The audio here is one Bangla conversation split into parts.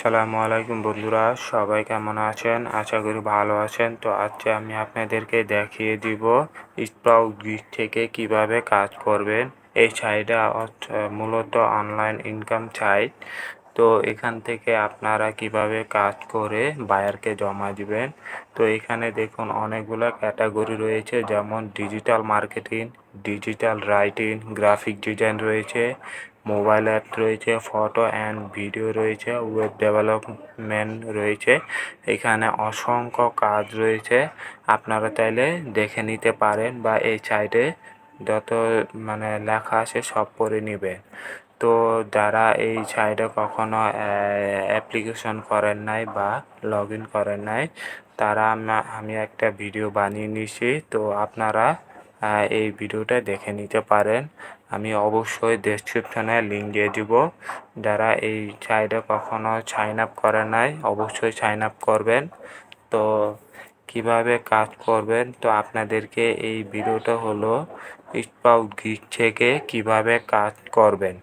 আসসালামু আলাইকুম বন্ধুরা, সবাই কেমন আছেন? আশা করি ভালো আছেন। তো আজকে আমি আপনাদেরকে দেখিয়ে দিব স্প্রাউটগিগ থেকে কিভাবে কাজ করবেন। এই সাইটটা মূলত অনলাইন ইনকাম সাইট। তো এখান থেকে আপনারা কিভাবে কাজ করে বায়ারকে জমা দিবেন। তো এখানে দেখুন অনেকগুলো ক্যাটাগরি রয়েছে, যেমন digital marketing, digital writing, graphic design রয়েছে, মোবাইল অ্যাপ রয়েছে, ফটো অ্যান্ড ভিডিও রয়েছে, ওয়েব ডেভেলপমেন্ট রয়েছে। এখানে অসংখ্য কাজ রয়েছে, আপনারা চাইলে দেখে নিতে পারেন বা এই সাইটে যত লেখা আছে সব পড়ে নেবেন। তো যারা এই সাইটে কখনো অ্যাপ্লিকেশন করেন নাই বা লগ ইন করেন নাই, তারা আমি একটা ভিডিও বানিয়ে নিয়েছি, তো আপনারা এই ভিডিওটা দেখে নিতে পারেন। আমি অবশ্যই ডেসক্রিপশনে লিঙ্ক দিয়ে দিব। যারা এই সাইটে কখনো সাইন আপ করে নাই, অবশ্যই সাইন আপ করবেন। তো কিভাবে কাজ করবেন, তো আপনাদেরকে এই ভিডিওটা হলো স্প্রাউটগিগ থেকে কিভাবে কাজ করবেন।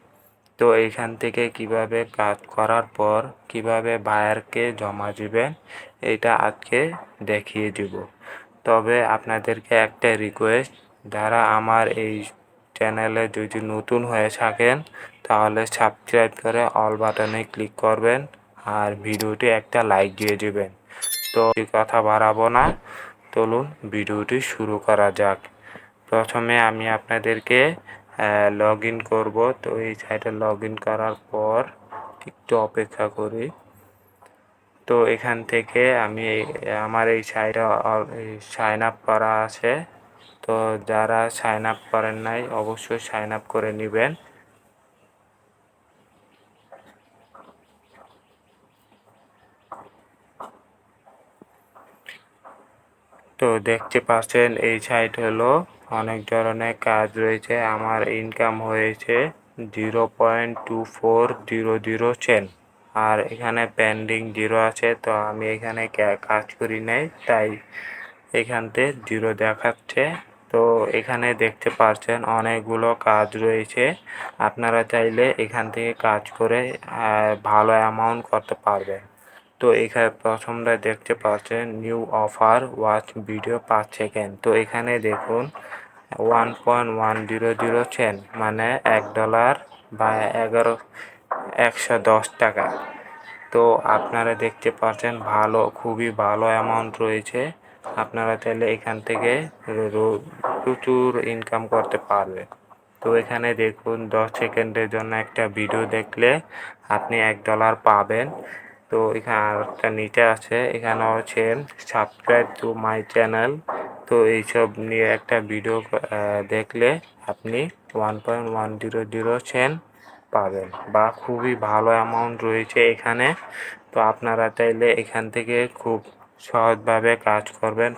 তো এইখান থেকে কিভাবে কাজ করার পর কিভাবে বায়ারকে জমা দিবেন, এটা আজকে দেখিয়ে দিব। তবে আপনাদেরকে একটা রিকোয়েস্ট, যারা আমার এই চ্যানেলে যদি নতুন হয়ে থাকেন তাহলে সাবস্ক্রাইব করে অল বাটনে ক্লিক করবেন আর ভিডিওটি একটা লাইক দিয়ে দিবেন। তো কথা বাড়াবো না, চলুন ভিডিওটি শুরু করা যাক। প্রথমে আমি আপনাদেরকে লগ ইন করবো। তো এই সাইটে লগ ইন করার পর একটু অপেক্ষা করি। তো এখান থেকে আমি আমার এই সাইটে সাইন আপ করা আছে। তো যারা সাইন আপ করেন নাই অবশ্যই সাইন আপ করে নেবেন। তো দেখতে পাচ্ছেন এই সাইট হলো অনেক ধরনের কাজ রয়েছে। আমার ইনকাম হয়েছে 0.2400 সেন্ট, আর এখানে পেন্ডিং 0 আছে। তো আমি এখানে কাজ করি নাই, তাই এখানতে 0 দেখাচ্ছে। তো এখানে দেখতে পাচ্ছেন অনেকগুলো কাজ রয়েছে, আপনারা চাইলে এখান থেকে কাজ করে ভালো অ্যামাউন্ট করতে পারবেন। তো এখানে প্রথমটা দেখতে পাচ্ছেন new offer watch video 5 second. তো এখানে দেখুন 1.100 সেন্ট, মানে $1 বা 110 টাকা। তো আপনারা দেখতে পাচ্ছেন খুবই ভালো অ্যামাউন্ট রয়েছে। আপনারা চাইলে এখান থেকে প্রচুর ইনকাম করতে পারবেন। তো এখানে দেখুন 10 সেকেন্ডের জন্য একটা ভিডিও দেখলে আপনি $1 পাবেন। তো এখানে আরেকটা নিচে আছে, এখানে হচ্ছে সাবস্ক্রাইব টু মাই চ্যানেল। তো এইসব নিয়ে একটা ভিডিও দেখলে আপনি 1.100 সেন্ট পাবেন, বা খুবই ভালো অ্যামাউন্ট রয়েছে এখানে। তো আপনারা চাইলে এখান থেকে খুব সহজভাবে কাজ করবেন।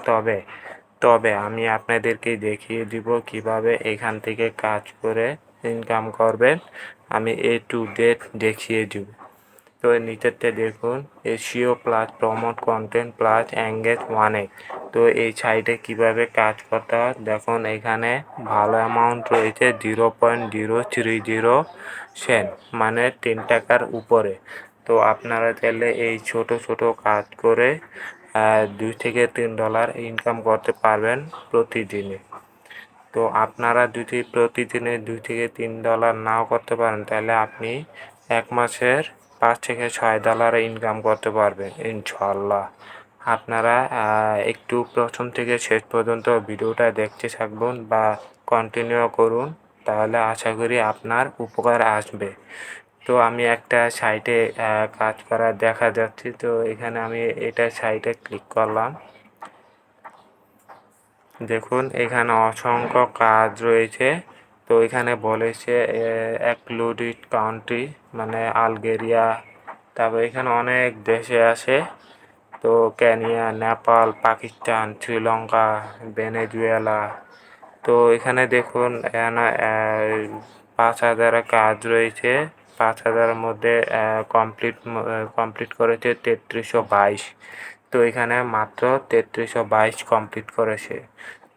তবে আমি আপনাদেরকে দেখিয়ে দিব কিভাবে এখান থেকে কাজ করে ইনকাম করবেন। আমি টু জেড দেখিয়ে দিব। তো নিচেরটা দেখুন SEO plus promote content plus engage 1x। তো এই সাইটে কিভাবে কাজ করতে হয় দেখুন, এখানে ভালো অ্যামাউন্ট রয়েছে 0.030 সেন্ট, মানে 10 টাকার উপরে। তো আপনারা চাইলে এই ছোট ছোট কাজ করে $2 থেকে $3 ইনকাম করতে পারবেন প্রতিদিনে। তো আপনারা যদি প্রতিদিনে $2 থেকে $3 নাও করতে পারেন, তাহলে আপনি এক মাসের $5 থেকে $6 ইনকাম করতে পারবেন ইনশাআল্লাহ। আপনারা একটু প্রথম থেকে শেষ পর্যন্ত ভিডিওটা দেখতে থাকবেন বা কন্টিনিউ করুন, তাহলে আশা করি আপনার উপকার আসবে। তো আমি একটা সাইটে কাজ করা দেখা যাচ্ছে। তো এখানে আমি এটা সাইটে ক্লিক করলাম। দেখুন এখানে অসংখ্য কাজ রয়েছে। তো এখানে বলেছে এক্সক্লুডেড কান্ট্রি, মানে আলগেরিয়া, তারপর এখানে অনেক দেশে আছে। তো কেনিয়া, নেপাল, পাকিস্তান, শ্রীলঙ্কা, ভেনেজুয়েলা। তো এখানে দেখুন এখানে 5,000 কাজ রয়েছে। 5,000-এর মধ্যে কমপ্লিট করেছে 3322। তো এখানে মাত্র 3322 কমপ্লিট করেছে।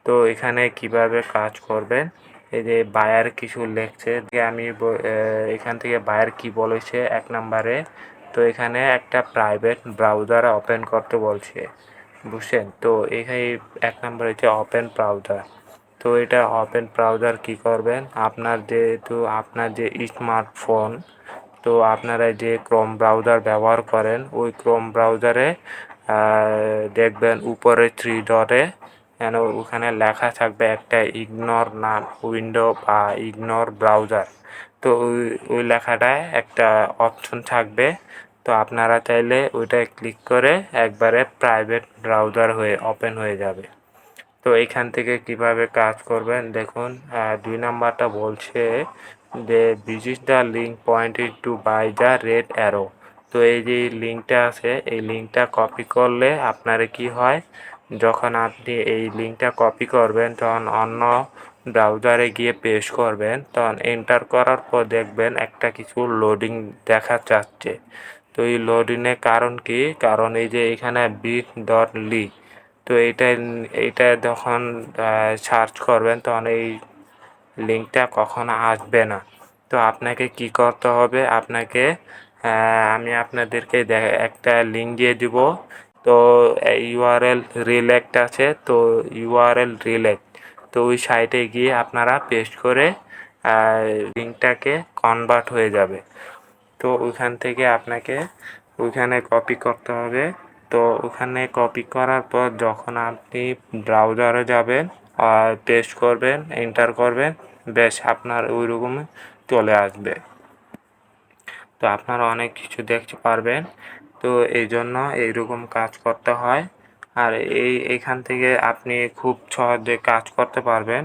তো এখানে কিভাবে কাজ করবেন, এই যে বায়ার কিছু লিখছে যে আমি এখান থেকে বায়ার কি বলেছে, 1 নম্বরে তো এখানে একটা প্রাইভেট ব্রাউজার ওপেন করতে বলছে, বুঝছেন? তো এখানে 1 নম্বর হচ্ছে ওপেন ব্রাউজার। তো এটা ওপেন ব্রাউজার কি করবেন, আপনার যেহেতু আপনার যে স্মার্টফোন, তো আপনারা যে ক্রোম ব্রাউজার ব্যবহার করেন ওই ক্রোম ব্রাউজারে দেখবেন উপরে 3 ডটে ওখানে লেখা থাকবে একটা ইগনোর নাম উইন্ডো বা ইগনোর ব্রাউজার। তো ওই লেখাটায় একটা অপশন থাকবে। তো আপনারা চাইলে ওইটায় ক্লিক করে একবারে প্রাইভেট ব্রাউজার হয়ে ওপেন হয়ে যাবে। তো এখান থেকে কিভাবে কাজ করবেন দেখুন, 2 নাম্বারটা বলছে যে visit the link pointed to by the red arrow. তো এই যে লিঙ্কটা আছে এই লিঙ্কটা কপি করলে আপনার কি হয়, যখন আপনি এই লিঙ্কটা কপি করবেন তখন অন্য ব্রাউজারে গিয়ে পেস্ট করবেন, তখন এন্টার করার পর দেখবেন একটা কিছু লোডিং দেখা যাচ্ছে। তো এই লোডিংয়ের কারণ কি, কারণ এই যে এখানে bit.ly, তো এইটা যখন সার্চ করবেন তখন এই লিঙ্কটা কখনো আসবে না। তো আপনাকে কি করতে হবে, আপনাকে আমি আপনাদেরকে একটা লিঙ্ক দিয়ে দিব। তো ইউআরএল রিলেক্ট আছে, তো ইউআরএল রিলেক্ট, তো ওই সাইটে গিয়ে আপনারা পেস্ট করে লিঙ্কটাকে কনভার্ট হয়ে যাবে। তো ওইখান থেকে আপনাকে ওইখানে কপি করতে হবে। তো ওখানে কপি করার পর যখন আপনি ব্রাউজারে যাবেন আর পেস্ট করবেন, এন্টার করবেন, বেশ আপনার ওই রকমই চলে আসবে। তো আপনারা অনেক কিছু দেখতে পারবেন। তো এই জন্য এইরকম কাজ করতে হয়। আর এখান থেকে আপনি খুব সহজে কাজ করতে পারবেন।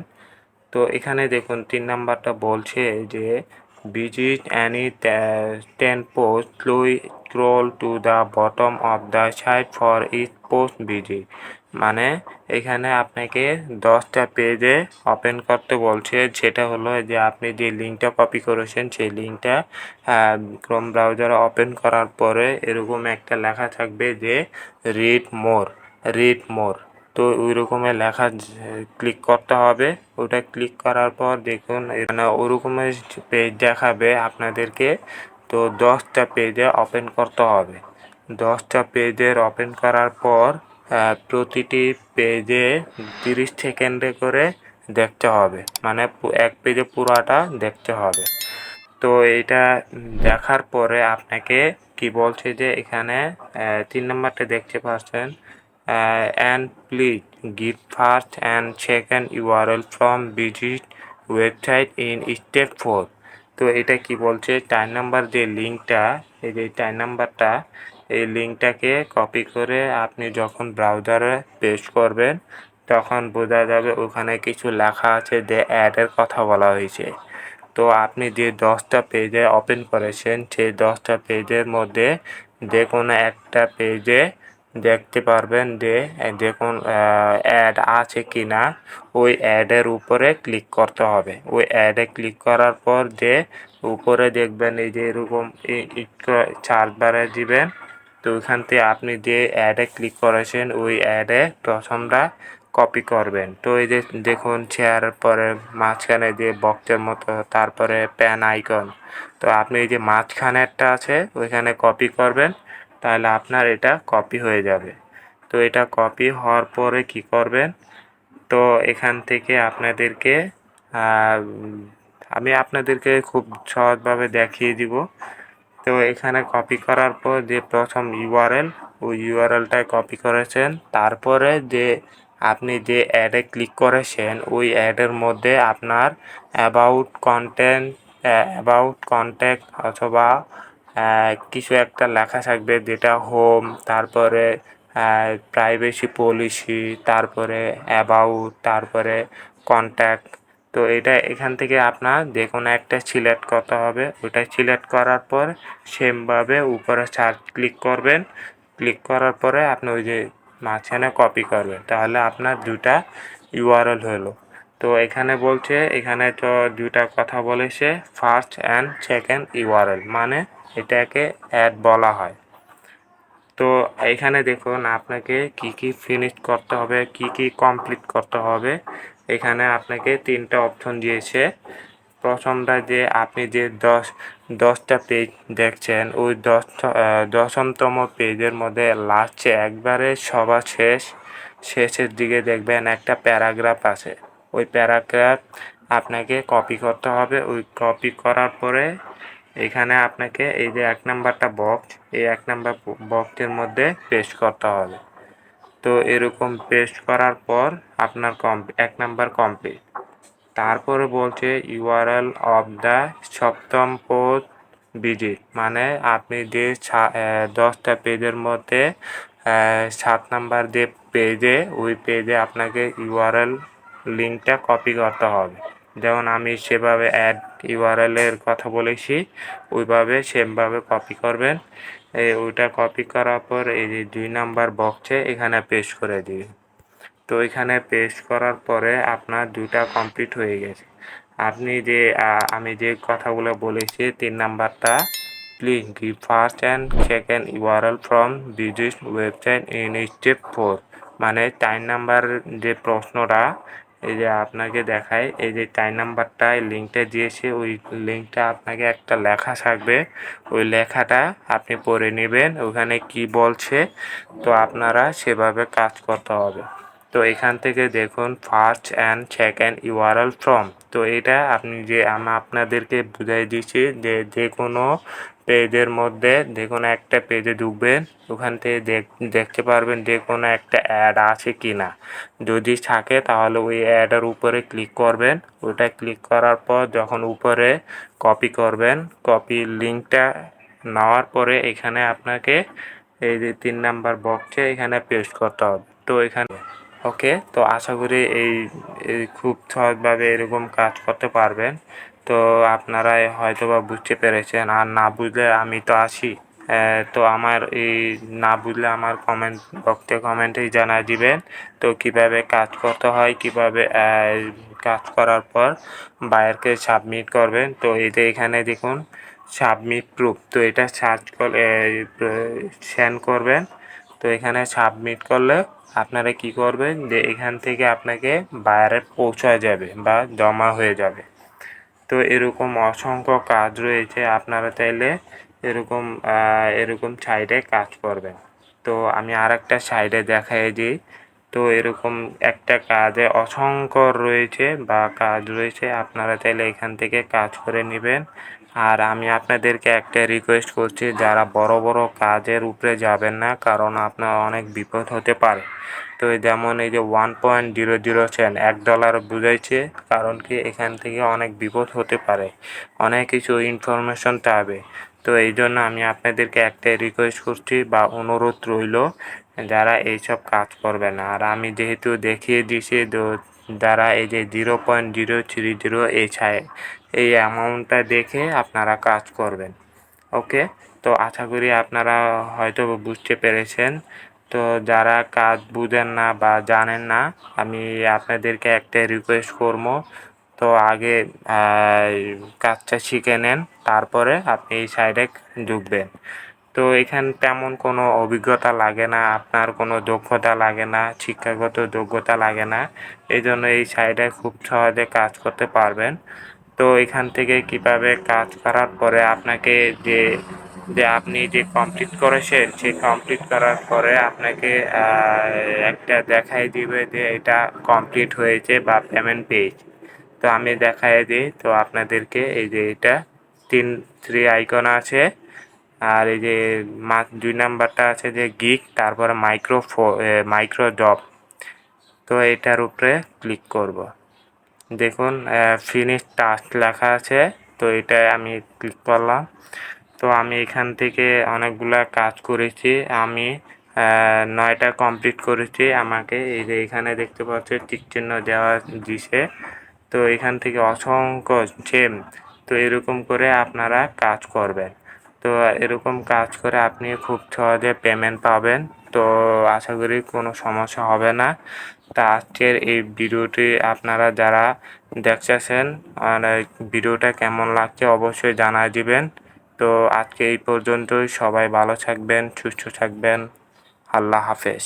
তো এখানে দেখুন 3 নাম্বারটা বলছে যে visit any 10 post, scroll to the bottom of the site for each post visit। মানে এখানে আপনাকে 10টা পেজে ওপেন করতে বলছে, যেটা হলো যে আপনি যে লিঙ্কটা কপি করেছেন সেই লিঙ্কটা ক্রোম ব্রাউজারে ওপেন করার পরে এরকম একটা লেখা থাকবে যে রিড মোর। তো ওই রকমের লেখা ক্লিক করতে হবে। ওটা ক্লিক করার পর দেখুন এখানে ওরকমের পেজ দেখাবে আপনাদেরকে। তো 10টা পেজে ওপেন করতে হবে। 10টা পেজের ওপেন করার পর প্রতিটি পেজে 30 সেকেন্ডে করে দেখতে হবে, মানে এক পেজে পুরাটা দেখতে হবে। তো এইটা দেখার পরে আপনাকে কি বলছে যে এখানে 3 নাম্বারটা দেখতে পাচ্ছেন, and please give first and second URL from visit website in step 4। তো এটা কি বলছে, 4 নাম্বার যে লিঙ্কটা, এই যে 4 নাম্বারটা, এই লিঙ্কটাকে কপি করে আপনি যখন ব্রাউজারে পেস্ট করবেন তখন বোঝা যাবে ওখানে কিছু লেখা আছে যে অ্যাডের কথা বলা হয়েছে। তো আপনি যে 10টা পেজে ওপেন করেছেন সেই 10টা পেজের মধ্যে যে কোনো একটা পেজে দেখতে পারবেন যে দেখুন অ্যাড আছে কি না। ওই অ্যাডের উপরে ক্লিক করতে হবে। ওই অ্যাডে ক্লিক করার পর যে উপরে দেখবেন এই যে এরকম সার্চ বারে দিবেন। তো ওইখান থেকে আপনি যে অ্যাডে ক্লিক করেছেন ওই অ্যাডে প্রথমটা কপি করবেন। তো এই যে দেখুন চেয়ারের পরে মাঝখানে যে বক্সের মতো, তারপরে প্যান আইকন, তো আপনি এই যে মাঝখানেরটা আছে ওইখানে কপি করবেন, তাহলে আপনার এটা কপি হয়ে যাবে। তো এটা কপি হওয়ার পরে কি করবেন, তো এখান থেকে আপনাদেরকে আমি আপনাদেরকে খুব সহজভাবে দেখিয়ে দিব। তো এখানে কপি করার পর যে প্রথম ইউআরএল, ওই ইউআরএলটায় কপি করেছেন, তারপরে যে আপনি যে অ্যাডে ক্লিক করেছেন ওই অ্যাডের মধ্যে আপনার অ্যাবাউট কন্ট্যাক্ট অথবা কিছু একটা লেখা থাকবে, যেটা হোম, তারপরে প্রাইভেসি পলিসি, তারপরে অ্যাবাউট, তারপরে কন্ট্যাক্ট। তো এটা এখান থেকে আপনার যে কোনো একটা সিলেক্ট করতে হবে। ওটা সিলেক্ট করার পর সেমভাবে উপরে সার্চ ক্লিক করবেন। ক্লিক করার পরে আপনি ওই যে মাঝখানে কপি করবেন, তাহলে আপনার দুটা ইউআরএল হলো। তো এখানে বলছে, এখানে তো দুটা কথা বলেছে, ফার্স্ট অ্যান্ড সেকেন্ড ইউআরএল, মানে এটাকে অ্যাড বলা হয়। তো এখানে দেখুন আপনাকে কি কি ফিনিশ করতে হবে, কি কি কমপ্লিট করতে হবে। এখানে আপনাকে 3টা অপশন দিয়েছে। প্রথমটা যে আপনি যে 10টা পেজ দেখছেন, ওই 10তম পেজের মধ্যে লাস্টে একবারে সবার শেষের দিকে দেখবেন একটা প্যারাগ্রাফ আছে। ওই প্যারাগ্রাফ আপনাকে কপি করতে হবে। ওই কপি করার পরে এখানে আপনাকে এই যে 1 নাম্বারটা বক্স, এই 1 নাম্বার বক্সের মধ্যে পেস্ট করতে হবে। তো এরকম পেস্ট করার পর আপনার 1 নাম্বার কমপ্লিট। তারপরে বলছে ইউআরএল অফ দ্য সপ্তম পোস্ট ভিজিট, মানে আপনি যে 10টা পেজের মধ্যে 7 নাম্বার যে পেজে, ওই পেজে আপনাকে ইউআরএল লিঙ্কটা কপি করতে হবে। যেমন আমি সেভাবে অ্যাড ইউআরএল এর কথা বলেছি, ওইভাবে সেমভাবে কপি করবেন। ওইটা কপি করার পর এই যে 2 নাম্বার বক্সে এখানে পেস্ট করে দিন। তো এখানে পেস্ট করার পরে আপনার 2টা কমপ্লিট হয়ে গেছে। আপনি যে আমি যে কথাগুলো বলেছি 3 নাম্বারটা, please give first and second URL from visit website in step 4, মানে 4 নাম্বার যে প্রশ্নটা এই যে আপনাকে দেখায়, এই যে 4 নাম্বারটায় লিঙ্কটা দিয়েছে, ওই লিঙ্কটা আপনাকে একটা লেখা থাকবে, ওই লেখাটা আপনি পড়ে নেবেন ওখানে কি বলছে। তো আপনারা সেভাবে কাজ করতে হবে। তো এখান থেকে দেখুন first and second URL from, তো এটা আপনি যে আমি আপনাদেরকে বুঝাই দিচ্ছি যে কোনো পেজের মধ্যে যে কোনো একটা পেজে ঢুকবেন, ওখান থেকে দেখতে পারবেন যে কোনো একটা অ্যাড আছে কি না। যদি থাকে তাহলে ওই অ্যাডের উপরে ক্লিক করবেন। ওটা ক্লিক করার পর যখন উপরে কপি করবেন, কপি লিঙ্কটা নেওয়ার পরে এখানে আপনাকে এই যে 3 নাম্বার বক্সে এখানে পেস্ট করতে হবে। তো এখানে ওকে, তো আশা করি এই খুব সহজভাবে এরকম কাজ করতে পারবেন। তো আপনারা হয়তোবা বুঝতে পেরেছেন, আর না বুঝলে আমি তো আছি। তো আমার এই না বুঝলে আমার কমেন্ট বক্সে কমেন্টেই জানিয়ে দিবেন। তো কিভাবে কাজ করতে হয়, কিভাবে কাজ করার পর বায়ারকে সাবমিট করবেন। তো এই যে এখানে দেখুন সাবমিট প্রুফ, তো এটা সার্চ করে সেন্ড করবেন। তো এখানে সাবমিট করলে আপনারা কি করবেন যে এখান থেকে আপনাকে বায়ারে পৌঁছায় যাবে বা জমা হয়ে যাবে। তো এরকম অসংখ্য কাজ রয়েছে, আপনারা চাইলে এরকম সাইডে কাজ করবেন। তো আমি আরেকটা সাইডে দেখাই দিই। তো এরকম একটা কাজে অসংখ্য রয়েছে বা কাজ রয়েছে, আপনারা চাইলে এখান থেকে কাজ করে নেবেন। আর আমি আপনাদেরকে একটা রিকোয়েস্ট করছি, যারা বড় বড় কাজের উপরে যাবেন না, কারণ আপনার অনেক বিপদ হতে পারে। তো যেমন এই যে 1.00 সেন্ট $1 বুঝাইছে, কারণ কি এখান থেকে অনেক বিপদ হতে পারে, অনেক কিছু ইনফরমেশন চাবে। তো এই জন্য আমি আপনাদেরকে একটাই রিকোয়েস্ট করছি বা অনুরোধ রইল, যারা এইসব কাজ করবে না। আর আমি যেহেতু দেখিয়ে দিয়েছি, যারা এই যে 0.030 এই অ্যামাউন্টটা দেখে আপনারা কাজ করবেন। ওকে, তো আশা করি আপনারা হয়তো বুঝতে পেরেছেন। তো যারা কাজ বুঝেন না বা জানেন না, আমি আপনাদেরকে একটাই রিকোয়েস্ট করব, তো আগে কাজটা শিখে নেন, তারপরে আপনি এই সাইডে ঢুকবেন। তো এখানে তেমন কোনো অভিজ্ঞতা লাগে না, আপনার কোনো দক্ষতা লাগে না, শিক্ষাগত যোগ্যতা লাগে না। এই জন্য এই সাইডে খুব সহজে কাজ করতে পারবেন। তো এখান থেকে কিভাবে কাজ করার পরে আপনাকে যে যে আপনি যে কমপ্লিট করেছেন, সেই কমপ্লিট করার পরে আপনাকে একটা দেখাই দিবে যে এটা কমপ্লিট হয়েছে বা পেমেন্ট পেয়েছে। তো আমি দেখাই দিই তো আপনাদেরকে, এই যে এটা থ্রি আইকন আছে, আর এই যে 2 নাম্বারটা আছে যে গিগ, তারপরে মাইক্রো জব। তো এটার উপরে ক্লিক করব। দেখুন ফিনিশ টাস্ক লেখা আছে, তো এটা আমি ক্লিক করলাম। তো আমি এখান থেকে অনেকগুলা কাজ করেছি, আমি 9টা কমপ্লিট করেছি। আমাকে এই যে এখানে দেখতে পাচ্ছেন টিক চিহ্ন দেওয়া দিছে। তো এখান থেকে অসংখ্য সেম, তো এরকম করে আপনারা কাজ করবেন। তো এরকম কাজ করে আপনি খুব সহজে পেমেন্ট পাবেন। তো আশা করি কোনো সমস্যা হবে না। তা আজকের এই ভিডিওটি আপনারা যারা দেখতেছেন, আর ভিডিওটা কেমন লাগছে অবশ্যই জানাই দিবেন। তো আজকে এই পর্যন্তই, সবাই ভালো থাকবেন, সুস্থ থাকবেন। আল্লাহ হাফেজ।